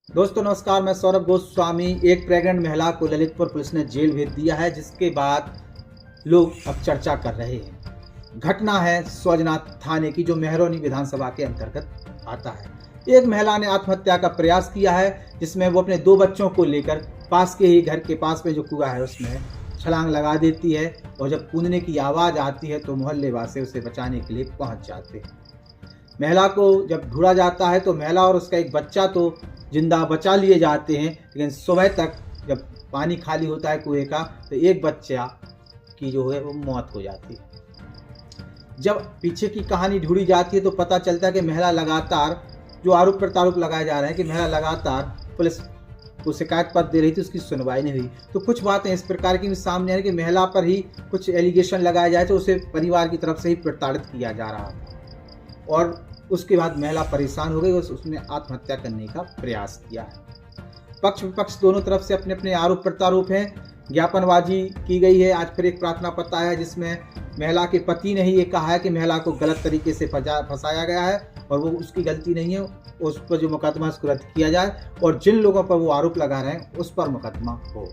दोस्तों नमस्कार, मैं सौरभ गोस्वामी। एक प्रेग्नेंट महिला को ललितपुर पुलिस ने जेल भेज दिया है, जिसके बाद लोग अब चर्चा कर रहे हैं। घटना है सौजनाथ थाने की, जो मेहरौनी विधानसभा के अंतर्गत आता है। एक महिला ने आत्महत्या का प्रयास किया है, जिसमें वो अपने 2 बच्चों को लेकर पास के ही घर के पास में जो कुआं है उसमें छलांग लगा देती है, और जब कूदने की आवाज़ आती है तो मोहल्ले वासी उसे बचाने के लिए पहुंच जाते हैं। महिला को जब ढूंढा जाता है तो महिला और उसका एक बच्चा तो जिंदा बचा लिए जाते हैं, लेकिन सुबह तक जब पानी खाली होता है कुएं का तो एक बच्चा की जो है वो मौत हो जाती है। जब पीछे की कहानी ढूंढी जाती है तो पता चलता है कि महिला लगातार, जो आरोप प्रत्यारोप लगाए जा रहे हैं कि महिला लगातार पुलिस को शिकायत पत्र दे रही थी, उसकी सुनवाई नहीं हुई। तो कुछ बातें इस प्रकार की भी सामने आ रही कि महिला पर ही कुछ एलिगेशन लगाए जाए तो उसे परिवार की तरफ से ही प्रताड़ित किया जा रहा था, और उसके बाद महिला परेशान हो गई और उसने आत्महत्या करने का प्रयास किया है। पक्ष विपक्ष दोनों तरफ से अपने अपने आरोप प्रत्यारोप हैं। ज्ञापनबाजी की गई है। आज फिर एक प्रार्थना पत्र आया है, जिसमें महिला के पति ने ही ये कहा है कि महिला को गलत तरीके से फंसाया गया है और वो उसकी गलती नहीं है, उस पर जो मुकदमा उसको रद्द किया जाए और जिन लोगों पर वो आरोप लगा रहे हैं उस पर मुकदमा हो।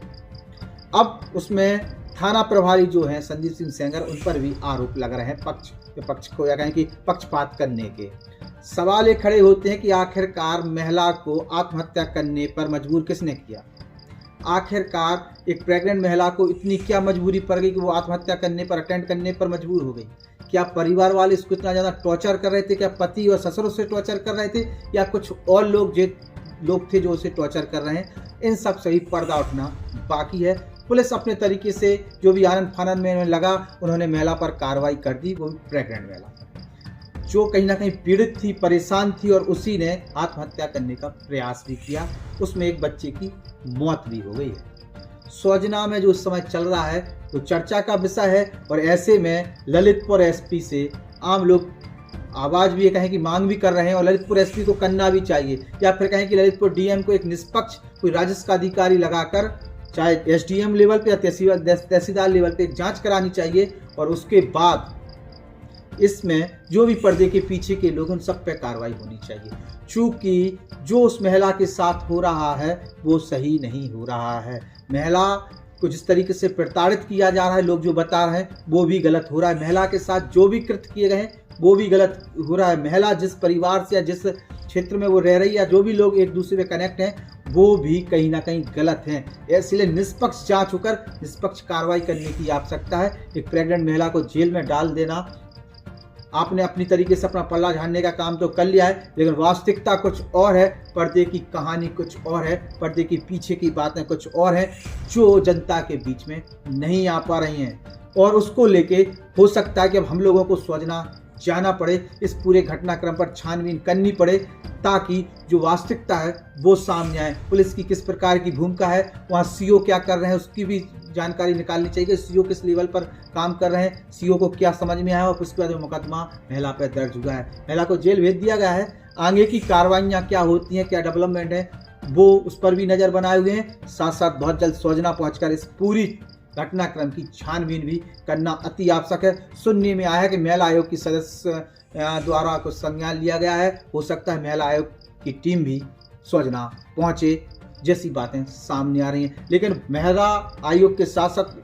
अब उसमें थाना प्रभारी जो हैं संदीप सिंह सेंगर, उन पर भी आरोप लग रहे हैं पक्ष को, या कहें कि पक्षपात करने के। सवाल ये खड़े होते हैं कि आखिरकार महिला को आत्महत्या करने पर मजबूर किसने किया? आखिरकार एक प्रेग्नेंट महिला को इतनी क्या मजबूरी पड़ गई कि वो आत्महत्या करने पर, अटेम्प्ट करने पर मजबूर हो गई? क्या परिवार वाले इसको इतना ज़्यादा टॉर्चर कर रहे थे? क्या पति और ससुर उसे टॉर्चर कर रहे थे, या कुछ और लोग थे जो उसे टॉर्चर कर रहे हैं? इन सब से ही पर्दा उठना बाकी है। पुलिस अपने तरीके से जो भी आनन फानन में लगा, उन्होंने महिला पर कार्रवाई कर दी, वो प्रेग्नेंट महिला जो कहीं ना कहीं पीड़ित थी, परेशान थी, और उसी ने आत्महत्या करने का प्रयास भी किया। उसमें एक बच्चे की मौत भी हो गई है। सौजना में जो उस समय चल रहा है तो चर्चा का विषय है, और ऐसे में ललितपुर एसपी से आम लोग आवाज़ भी ये कहें कि मांग भी कर रहे हैं, और ललितपुर एसपी को करना भी चाहिए, या फिर कहें कि ललितपुर डीएम को एक निष्पक्ष कोई राजस्व अधिकारी लगाकर, चाहे एसडीएम लेवल पे या तहसीलदार लेवल पे जांच करानी चाहिए, और उसके बाद इसमें जो भी पर्दे के पीछे के लोग, उन सब पे कार्रवाई होनी चाहिए। चूँकि जो उस महिला के साथ हो रहा है वो सही नहीं हो रहा है। महिला को जिस तरीके से प्रताड़ित किया जा रहा है, लोग जो बता रहे हैं वो भी गलत हो रहा है। महिला के साथ जो भी कृत्य किए गए हैं वो भी गलत हो रहा है। महिला जिस परिवार से या जिस क्षेत्र में वो रह रही है, या जो भी लोग एक दूसरे में कनेक्ट हैं, वो भी कहीं ना कहीं गलत हैं। इसलिए निष्पक्ष जांच होकर निष्पक्ष कार्रवाई करने की आवश्यकता है। एक प्रेग्नेंट महिला को जेल में डाल देना, आपने अपनी तरीके से अपना पल्ला झाड़ने का काम तो कर लिया है, लेकिन वास्तविकता कुछ और है, पर्दे की कहानी कुछ और है, पर्दे के पीछे की बातें कुछ और हैं, जो जनता के बीच में नहीं आ पा रही हैं। और उसको लेके हो सकता है कि अब हम लोगों को सोचना जाना पड़े, इस पूरे घटनाक्रम पर छानबीन करनी पड़े, ताकि जो वास्तविकता है वो सामने आए। पुलिस की किस प्रकार की भूमिका है, वहाँ सीओ क्या कर रहे हैं, उसकी भी जानकारी निकालनी चाहिए कि सीओ किस लेवल पर काम कर रहे हैं, सीओ को क्या समझ में आया, और उसके बाद मुकदमा महिला पर दर्ज हुआ है। महिला को जेल भेज दिया गया है। आगे की कार्रवाइयाँ क्या होती हैं, क्या डेवलपमेंट है, वो उस पर भी नज़र बनाए हुए हैं। साथ साथ बहुत जल्द सौजना पहुँचकर इस पूरी घटनाक्रम की छानबीन भी करना अति आवश्यक है। सुनने में आया है कि महिला आयोग की सदस्य द्वारा कुछ संज्ञान लिया गया है। हो सकता है महिला आयोग की टीम भी सौजना पहुंचे, जैसी बातें सामने आ रही हैं। लेकिन महिला आयोग के साथ साथ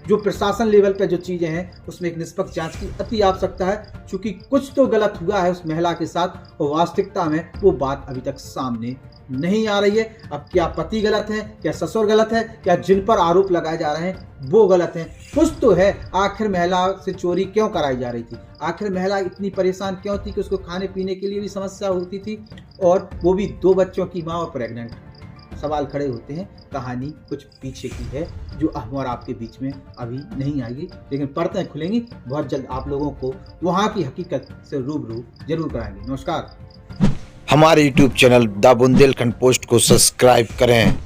जो प्रशासन लेवल पर जो चीज़ें हैं, उसमें एक निष्पक्ष जांच की अति आवश्यकता है, क्योंकि कुछ तो गलत हुआ है उस महिला के साथ, और वास्तविकता में वो बात अभी तक सामने नहीं आ रही है। अब क्या पति गलत है, क्या ससुर गलत है, क्या जिन पर आरोप लगाए जा रहे हैं वो गलत हैं? कुछ तो है। आखिर महिला से चोरी क्यों कराई जा रही थी? आखिर महिला इतनी परेशान क्यों थी कि उसको खाने पीने के लिए भी समस्या होती थी, और वो भी 2 बच्चों की माँ और प्रेग्नेंट? सवाल खड़े होते हैं। कहानी कुछ पीछे की है, जो हम और आपके बीच में अभी नहीं आएगी, लेकिन पर्दें खुलेंगी बहुत जल्द। आप लोगों को वहाँ की हकीकत से रूबरू जरूर कराएंगे। नमस्कार। हमारे YouTube channel the Bundelkhand post को सब्सक्राइब करें।